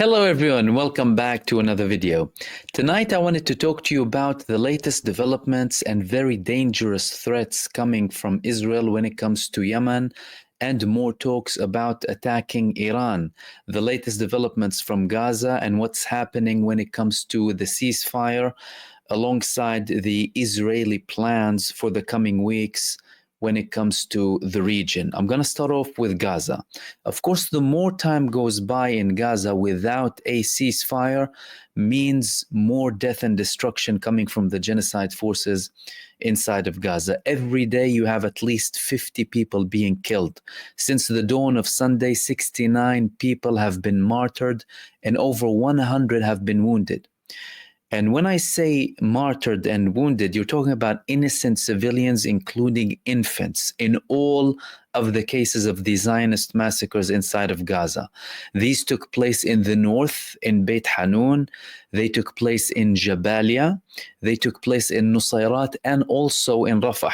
Hello everyone, welcome back to another video. Tonight I wanted to talk to you about the latest developments and very dangerous threats coming from Israel when it comes to Yemen, and more talks about attacking Iran, the latest developments from Gaza and what's happening when it comes to the ceasefire, alongside the Israeli plans for the coming weeks when it comes to the region. I'm going to start off with Gaza. Of course, the more time goes by in Gaza without a ceasefire means more death and destruction coming from the genocide forces inside of Gaza. Every day you have at least 50 people being killed. Since the dawn of Sunday, 69 people have been martyred and over 100 have been wounded. And when I say martyred and wounded, you're talking about innocent civilians, including infants, in all of the cases of the Zionist massacres inside of Gaza. These took place in the north, in Beit Hanun. They took place in Jabalia. They took place in Nusayrat and also in Rafah.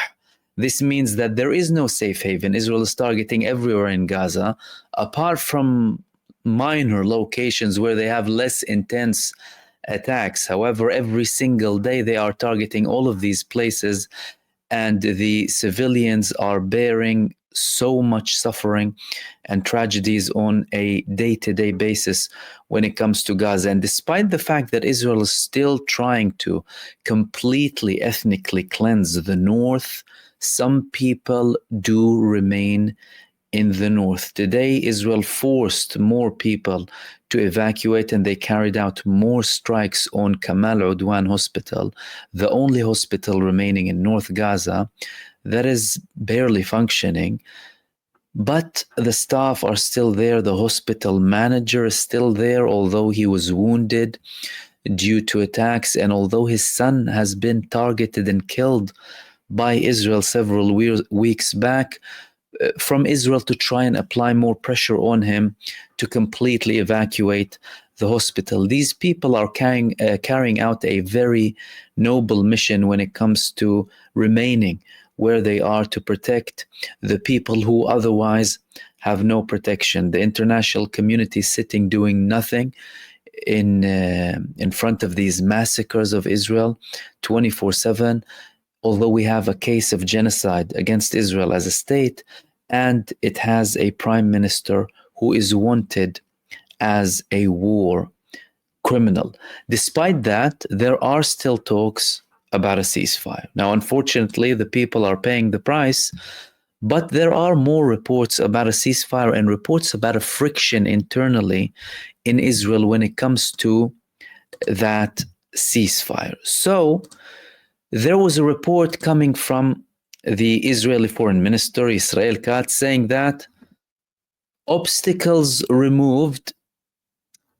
This means that there is no safe haven. Israel is targeting everywhere in Gaza, apart from minor locations where they have less intense attacks. However, every single day they are targeting all of these places, and the civilians are bearing so much suffering and tragedies on a day-to-day basis when it comes to Gaza. And despite the fact that Israel is still trying to completely ethnically cleanse the north, some people do remain in the north. Today, Israel forced more people to evacuate, and they carried out more strikes on Kamal Udwan Hospital, the only hospital remaining in North Gaza that is barely functioning. But the staff are still there. The hospital manager is still there, although he was wounded due to attacks, and although his son has been targeted and killed by Israel several weeks back, from Israel to try and apply more pressure on him to completely evacuate the hospital. These people are carrying out a very noble mission when it comes to remaining where they are to protect the people who otherwise have no protection. The international community is sitting doing nothing in front of these massacres of Israel 24/7. Although we have a case of genocide against Israel as a state, and it has a prime minister who is wanted as a war criminal. Despite that, there are still talks about a ceasefire. Now, unfortunately, the people are paying the price, but there are more reports about a ceasefire and reports about a friction internally in Israel when it comes to that ceasefire. So, there was a report coming from the Israeli foreign minister, Israel Katz, saying that obstacles removed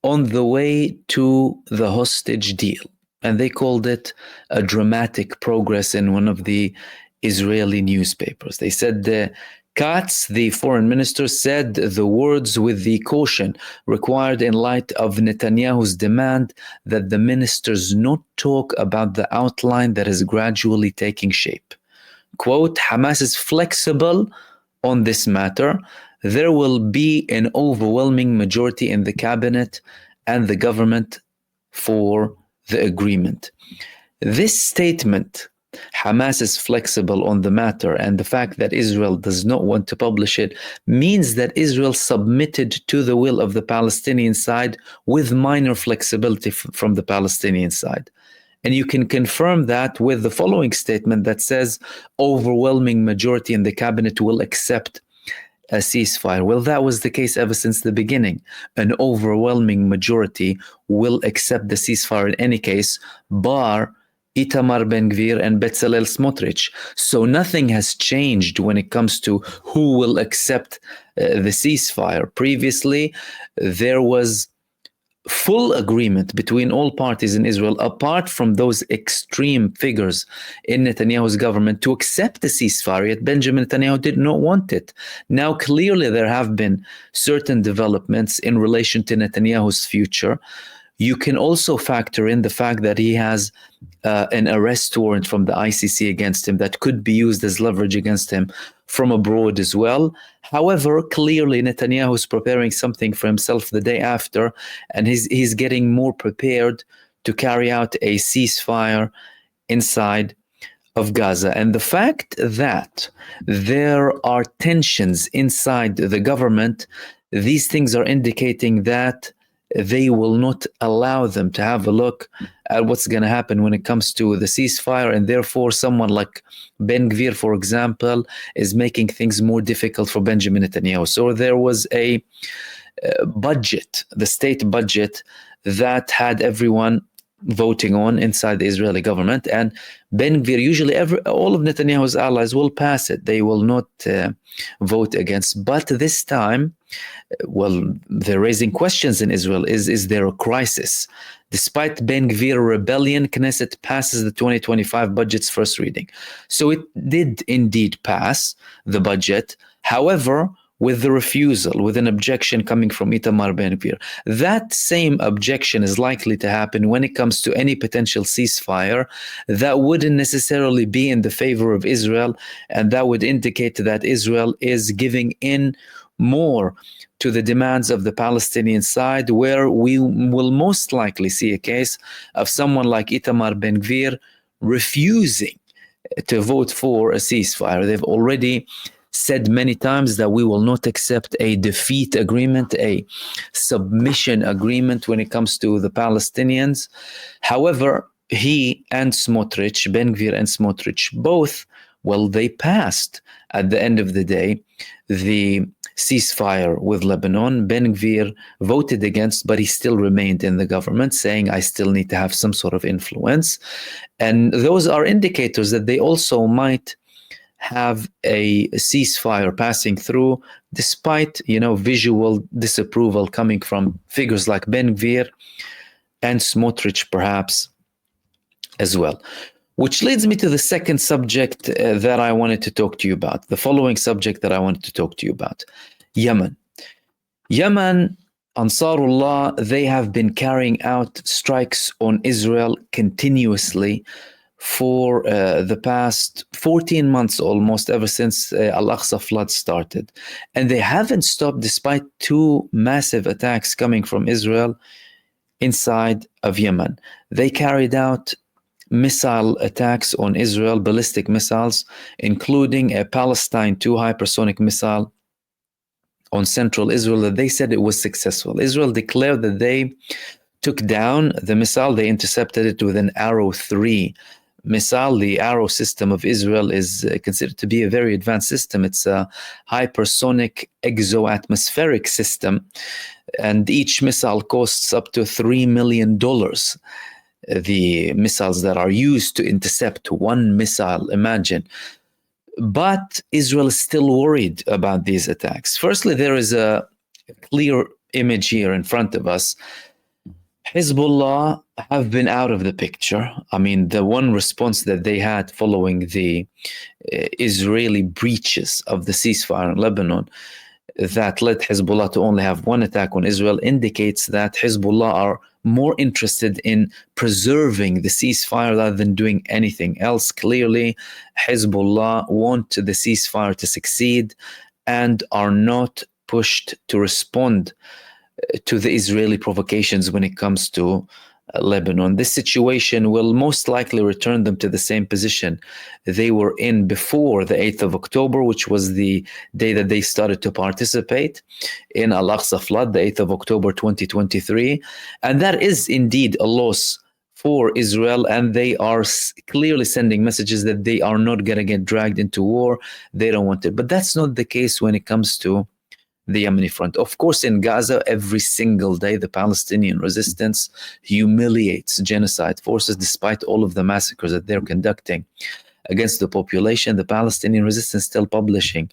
on the way to the hostage deal. And they called it a dramatic progress in one of the Israeli newspapers. They said Katz, the foreign minister, said the words with the caution required in light of Netanyahu's demand that the ministers not talk about the outline that is gradually taking shape. Quote, Hamas is flexible on this matter. There will be an overwhelming majority in the cabinet and the government for the agreement. This statement, Hamas is flexible on the matter, and the fact that Israel does not want to publish it, means that Israel submitted to the will of the Palestinian side with minor flexibility from the Palestinian side. And you can confirm that with the following statement that says overwhelming majority in the cabinet will accept a ceasefire. Well, that was the case ever since the beginning. An overwhelming majority will accept the ceasefire in any case, bar Itamar Ben-Gvir and Bezalel Smotrich. So nothing has changed when it comes to who will accept the ceasefire. Previously, there was full agreement between all parties in Israel, apart from those extreme figures in Netanyahu's government, to accept the ceasefire, yet Benjamin Netanyahu did not want it. Now, clearly, there have been certain developments in relation to Netanyahu's future, You can also factor in the fact that he has an arrest warrant from the ICC against him that could be used as leverage against him from abroad as well. However, clearly Netanyahu is preparing something for himself the day after, and he's getting more prepared to carry out a ceasefire inside of Gaza. And the fact that there are tensions inside the government, these things are indicating that they will not allow them to have a look at what's going to happen when it comes to the ceasefire. And therefore, someone like Ben Gvir, for example, is making things more difficult for Benjamin Netanyahu. So there was a budget, the state budget, that had everyone voting on inside the Israeli government. And Ben Gvir, usually all of Netanyahu's allies will pass it. They will not vote against. But this time, well, they're raising questions in Israel. Is there a crisis? Despite Ben Gvir rebellion, Knesset passes the 2025 budget's first reading. So it did indeed pass the budget. However, with the refusal, with an objection coming from Itamar Ben Gvir. That same objection is likely to happen when it comes to any potential ceasefire that wouldn't necessarily be in the favor of Israel, and that would indicate that Israel is giving in more to the demands of the Palestinian side, where we will most likely see a case of someone like Itamar Ben Gvir refusing to vote for a ceasefire. They've already said many times that we will not accept a defeat agreement, a submission agreement when it comes to the Palestinians. However, he and Smotrich, Ben Gvir and Smotrich, both, well, they passed at the end of the day the ceasefire with Lebanon. Ben Gvir voted against, but he still remained in the government, saying, I still need to have some sort of influence. And those are indicators that they also might have a ceasefire passing through, despite, visual disapproval coming from figures like Ben Gvir and Smotrich, perhaps, as well. Which leads me to the second subject that I wanted to talk to you about, the following subject that I wanted to talk to you about, Yemen. Yemen, Ansarullah, they have been carrying out strikes on Israel continuously for the past 14 months almost, ever since Al-Aqsa flood started. And they haven't stopped despite two massive attacks coming from Israel inside of Yemen. They carried out missile attacks on Israel, ballistic missiles, including a Palestine 2 hypersonic missile on central Israel, that they said it was successful. Israel declared that they took down the missile. They intercepted it with an Arrow 3 missile. The Arrow system of Israel is considered to be a very advanced system. It's a hypersonic exoatmospheric system, and each missile costs up to $3 million. The missiles that are used to intercept one missile, imagine. But Israel is still worried about these attacks. Firstly, there is a clear image here in front of us. Hezbollah have been out of the picture. I mean, the one response that they had following the Israeli breaches of the ceasefire in Lebanon that led Hezbollah to only have one attack on Israel indicates that Hezbollah are more interested in preserving the ceasefire rather than doing anything else. Clearly, Hezbollah want the ceasefire to succeed and are not pushed to respond to the Israeli provocations when it comes to Lebanon. This situation will most likely return them to the same position they were in before the 8th of October, which was the day that they started to participate in Al-Aqsa flood, the 8th of October 2023. And that is indeed a loss for Israel, and they are clearly sending messages that they are not going to get dragged into war. They don't want it. But that's not the case when it comes to the Yemeni front. Of course, in Gaza, every single day, the Palestinian resistance humiliates genocide forces. Despite all of the massacres that they're conducting against the population, the Palestinian resistance still publishing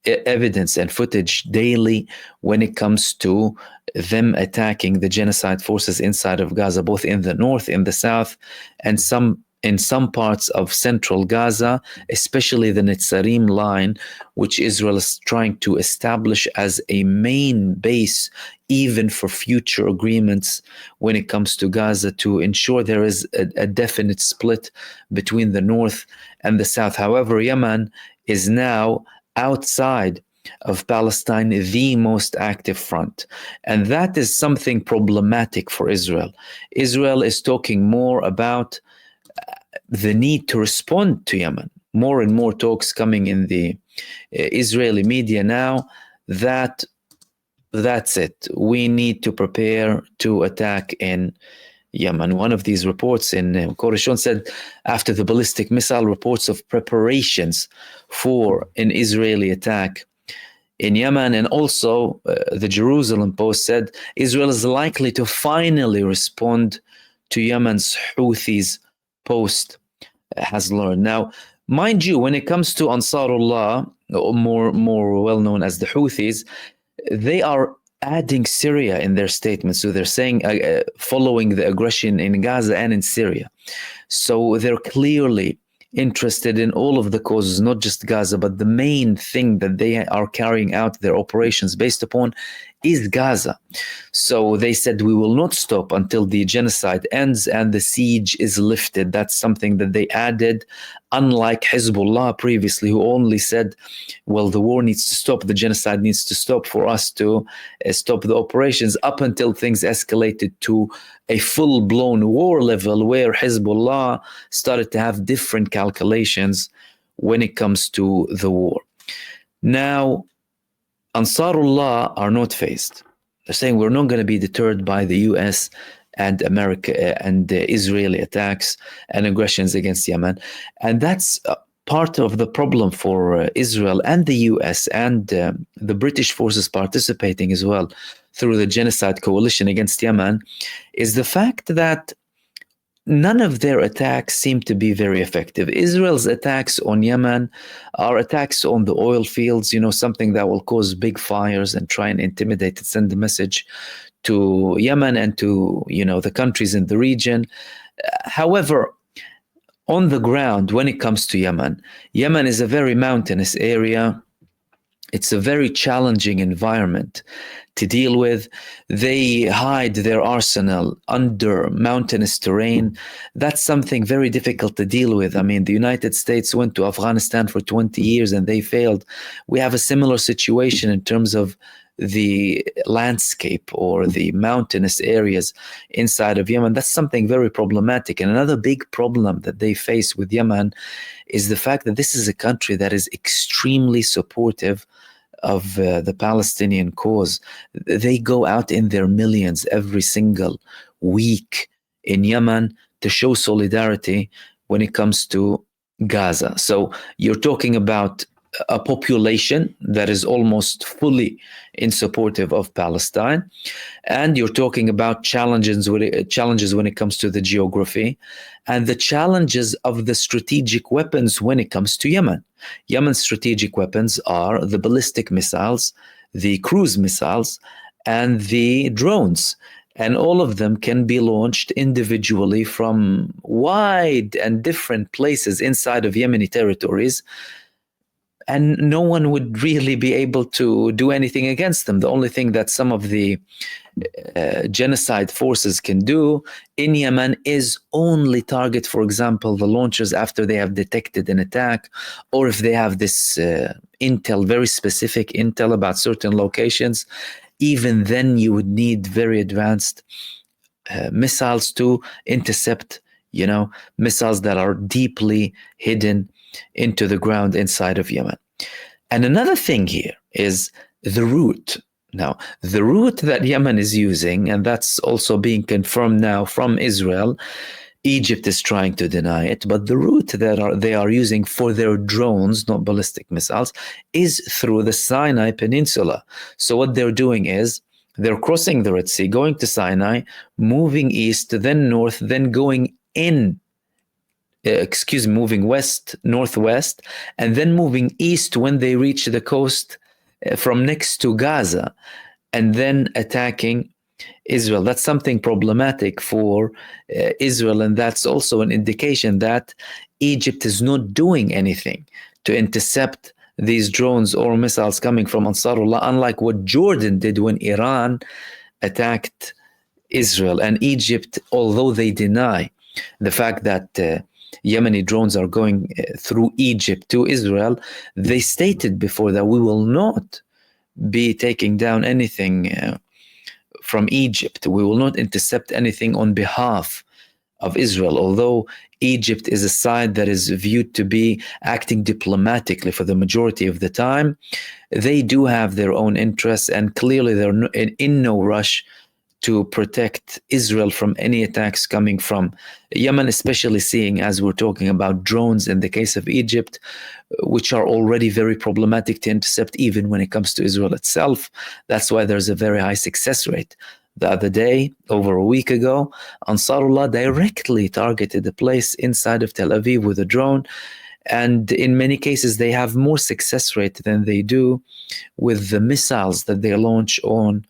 evidence and footage daily when it comes to them attacking the genocide forces inside of Gaza, both in the north, in the south, and some in some parts of central Gaza, especially the Netzarim line, which Israel is trying to establish as a main base, even for future agreements when it comes to Gaza, to ensure there is a definite split between the north and the south. However, Yemen is now outside of Palestine, the most active front. And that is something problematic for Israel. Israel is talking more about the need to respond to Yemen. More and more talks coming in the Israeli media now that that's it. We need to prepare to attack in Yemen. One of these reports in Koreshon said, after the ballistic missile, reports of preparations for an Israeli attack in Yemen. And also the Jerusalem Post said Israel is likely to finally respond to Yemen's Houthis post has learned. Now, mind you, when it comes to Ansarullah, more well known as the Houthis, they are adding Syria in their statements. So they're saying following the aggression in Gaza and in Syria. So they're clearly interested in all of the causes, not just Gaza, but the main thing that they are carrying out their operations based upon is Gaza. So they said, we will not stop until the genocide ends and the siege is lifted. That's something that they added, unlike Hezbollah previously, who only said, well, the war needs to stop, the genocide needs to stop for us to stop the operations, up until things escalated to a full-blown war level where Hezbollah started to have different calculations when it comes to the war. Now, Ansarullah are not phased. They're saying we're not going to be deterred by the US and America and the Israeli attacks and aggressions against Yemen. And that's part of the problem for Israel and the US and the British forces participating as well through the genocide coalition against Yemen, is the fact that none of their attacks seem to be very effective. Israel's attacks on Yemen are attacks on the oil fields, something that will cause big fires and try and intimidate and send a message to Yemen and to, the countries in the region. However, on the ground, when it comes to Yemen, Yemen is a very mountainous area. It's a very challenging environment to deal with. They hide their arsenal under mountainous terrain. That's something very difficult to deal with. I mean, the United States went to Afghanistan for 20 years and they failed. We have a similar situation in terms of the landscape or the mountainous areas inside of Yemen. That's something very problematic. And another big problem that they face with Yemen is the fact that this is a country that is extremely supportive of the Palestinian cause. They go out in their millions every single week in Yemen to show solidarity when it comes to Gaza. So you're talking about a population that is almost fully in supportive of Palestine, and you're talking about challenges when it comes to the geography and the challenges of the strategic weapons when it comes to Yemen. Yemen's strategic weapons are the ballistic missiles, the cruise missiles, and the drones. And all of them can be launched individually from wide and different places inside of Yemeni territories. And no one would really be able to do anything against them. The only thing that some of the genocide forces can do in Yemen is only target, for example, the launchers after they have detected an attack, or if they have this intel, very specific intel about certain locations. Even then, you would need very advanced missiles to intercept, missiles that are deeply hidden into the ground inside of Yemen. And another thing here is the route. Now, the route that Yemen is using, and that's also being confirmed now from Israel, Egypt is trying to deny it, but the route that they are using for their drones, not ballistic missiles, is through the Sinai Peninsula. So what they're doing is they're crossing the Red Sea, going to Sinai, moving east, then north, then going moving west, northwest, and then moving east when they reach the coast from next to Gaza, and then attacking Israel. That's something problematic for Israel, and that's also an indication that Egypt is not doing anything to intercept these drones or missiles coming from Ansarullah, unlike what Jordan did when Iran attacked Israel. And Egypt, although they deny the fact that Yemeni drones are going through Egypt to Israel, they stated before that we will not be taking down anything from Egypt. We will not intercept anything on behalf of Israel, although Egypt is a side that is viewed to be acting diplomatically for the majority of the time. They do have their own interests, and clearly they're in no rush to protect Israel from any attacks coming from Yemen, especially seeing as we're talking about drones in the case of Egypt, which are already very problematic to intercept even when it comes to Israel itself. That's why there's a very high success rate. The other day, over a week ago, Ansarullah directly targeted a place inside of Tel Aviv with a drone. And in many cases, they have more success rate than they do with the missiles that they launch on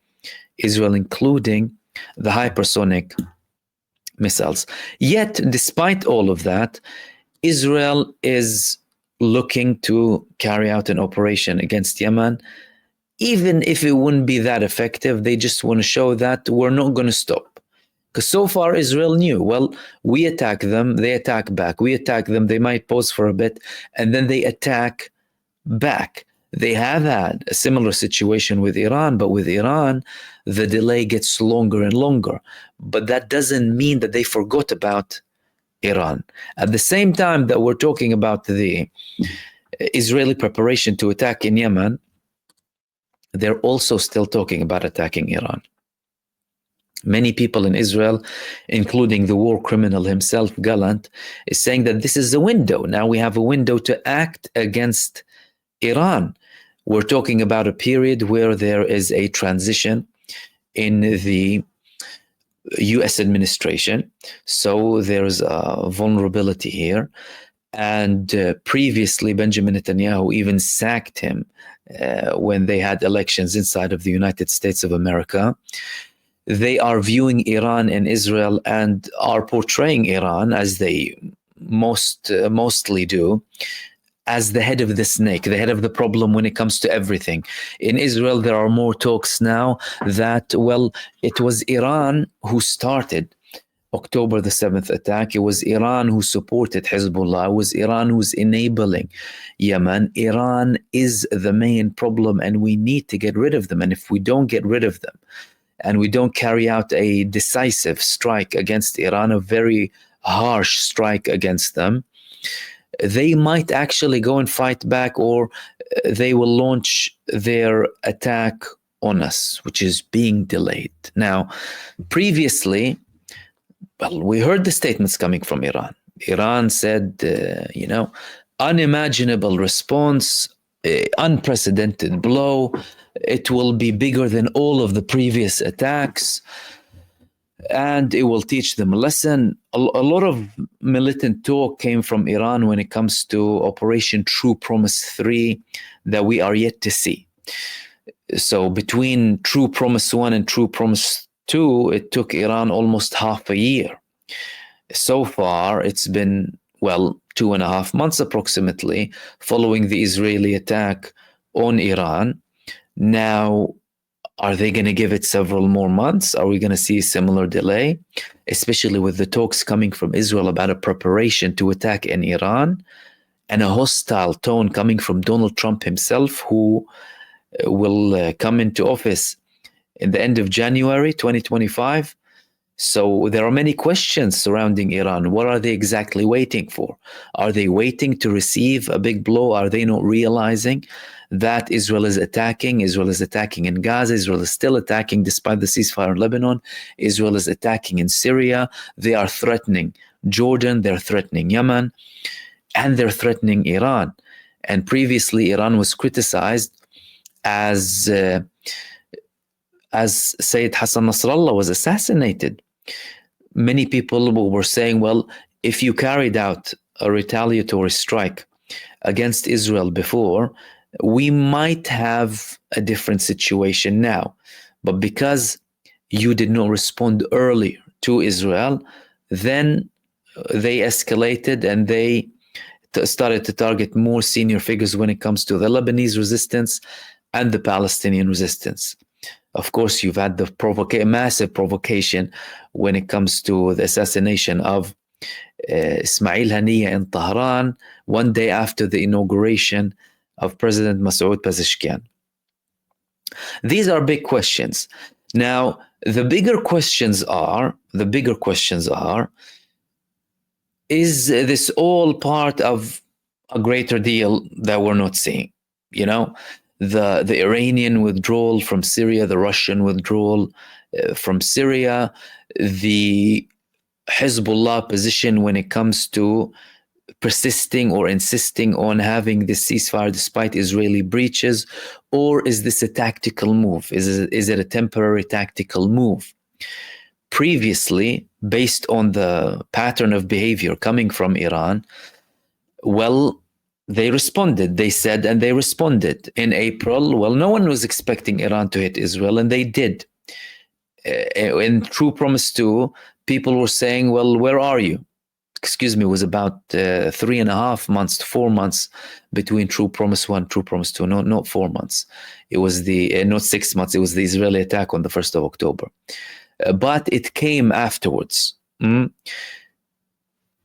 Israel, including the hypersonic missiles. Yet, despite all of that, Israel is looking to carry out an operation against Yemen. Even if it wouldn't be that effective, they just want to show that we're not going to stop. Because so far, Israel knew, well, we attack them, they attack back. We attack them, they might pause for a bit, and then they attack back. They have had a similar situation with Iran, but with Iran, the delay gets longer and longer. But that doesn't mean that they forgot about Iran. At the same time that we're talking about the Israeli preparation to attack in Yemen, they're also still talking about attacking Iran. Many people in Israel, including the war criminal himself, Gallant, is saying that this is a window. Now we have a window to act against Iran. We're talking about a period where there is a transition in the US administration. So there's a vulnerability here. And previously, Benjamin Netanyahu even sacked him when they had elections inside of the United States of America. They are viewing Iran and Israel and are portraying Iran, as they mostly do, as the head of the snake, the head of the problem when it comes to everything. In Israel, there are more talks now that, well, it was Iran who started October the 7th attack. It was Iran who supported Hezbollah. It was Iran who's enabling Yemen. Iran is the main problem, and we need to get rid of them. And if we don't get rid of them, and we don't carry out a decisive strike against Iran, a very harsh strike against them, they might actually go and fight back, or they will launch their attack on us, which is being delayed. Now, previously, well, we heard the statements coming from Iran. Iran said, unimaginable response, unprecedented blow. It will be bigger than all of the previous attacks, and it will teach them a lesson. A lot of militant talk came from Iran when it comes to Operation True Promise 3 that we are yet to see. So between True Promise 1 and True Promise 2, it took Iran almost half a year. So far, it's been, 2.5 months approximately following the Israeli attack on Iran. Now, are they going to give it several more months? Are we going to see a similar delay? Especially with the talks coming from Israel about a preparation to attack in Iran, and a hostile tone coming from Donald Trump himself, who will come into office in the end of January 2025. So there are many questions surrounding Iran. What are they exactly waiting for? Are they waiting to receive a big blow? Are they not realizing that Israel is attacking? Israel is attacking in Gaza. Israel is still attacking despite the ceasefire in Lebanon. Israel is attacking in Syria. They are threatening Jordan. They're threatening Yemen. And they're threatening Iran. And previously, Iran was criticized as Sayyid Hassan Nasrallah was assassinated. Many people were saying, well, if you carried out a retaliatory strike against Israel before, we might have a different situation now. But because you did not respond earlier to Israel, then they escalated and they started to target more senior figures when it comes to the Lebanese resistance and the Palestinian resistance. Of course, you've had the massive provocation when it comes to the assassination of Ismail Haniyeh in Tehran, one day after the inauguration of President Masoud Pezeshkian. These are big questions. Now, the bigger questions are, is this all part of a greater deal that we're not seeing? You know, the Iranian withdrawal from Syria, the Russian withdrawal from Syria, the Hezbollah position when it comes to persisting or insisting on having this ceasefire despite Israeli breaches, or is this a tactical move? Is it a temporary tactical move? Previously, based on the pattern of behavior coming from Iran, well, they responded. They said and they responded. In April, well, no one was expecting Iran to hit Israel, and they did. In True Promise 2, people were saying, well, where are you? Excuse me, it was about 3.5 months to 4 months between True Promise 1, True Promise 2. No, not 4 months. It was not 6 months. It was the Israeli attack on the 1st of October. But it came afterwards.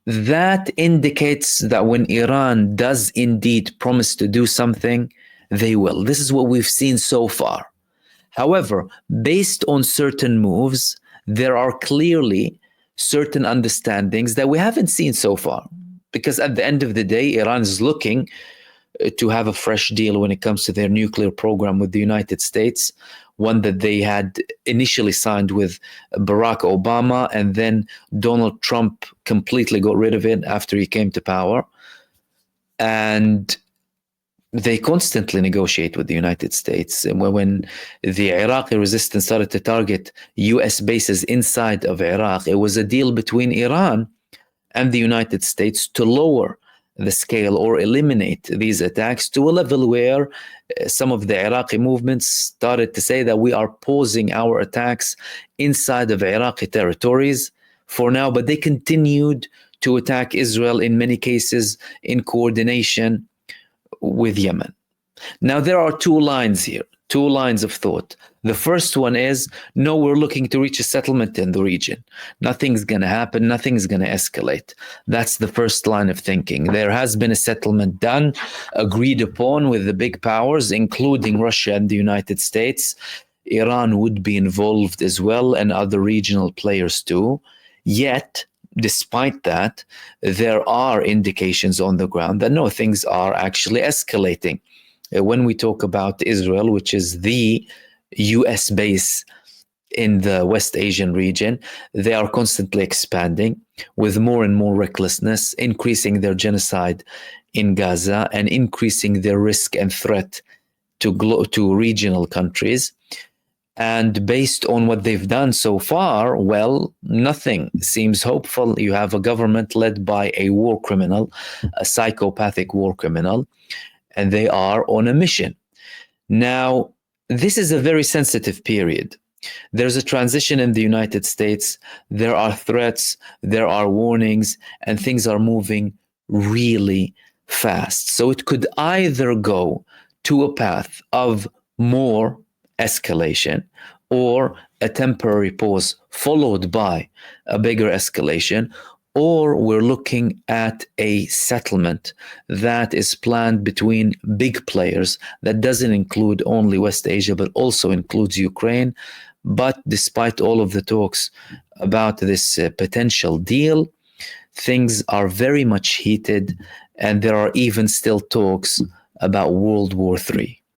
That indicates that when Iran does indeed promise to do something, they will. This is what we've seen so far. However, based on certain moves, there are clearly certain understandings that we haven't seen so far. Because at the end of the day, Iran is looking to have a fresh deal when it comes to their nuclear program with the United States, one that they had initially signed with Barack Obama, and then Donald Trump completely got rid of it after he came to power. And they constantly negotiate with the United States. And when the Iraqi resistance started to target US bases inside of Iraq, it was a deal between Iran and the United States to lower the scale or eliminate these attacks to a level where some of the Iraqi movements started to say that we are pausing our attacks inside of Iraqi territories for now, but they continued to attack Israel in many cases in coordination with Yemen. Now, there are two lines here, two lines of thought. The first one is, no, we're looking to reach a settlement in the region. Nothing's going to happen. Nothing's going to escalate. That's the first line of thinking. There has been a settlement done, agreed upon with the big powers, including Russia and the United States. Iran would be involved as well, and other regional players too. Yet, despite that, there are indications on the ground that no, things are actually escalating. When we talk about Israel, which is the US base in the West Asian region, they are constantly expanding with more and more recklessness, increasing their genocide in Gaza and increasing their risk and threat to regional countries. And based on what they've done so far, well, nothing seems hopeful. You have a government led by a war criminal, a psychopathic war criminal, and they are on a mission. Now, this is a very sensitive period. There's a transition in the United States. There are threats, there are warnings, and things are moving really fast. So it could either go to a path of more escalation or a temporary pause followed by a bigger escalation, or we're looking at a settlement that is planned between big players that doesn't include only West Asia, but also includes Ukraine. But despite all of the talks about this potential deal, things are very much heated, and there are even still talks about World War III.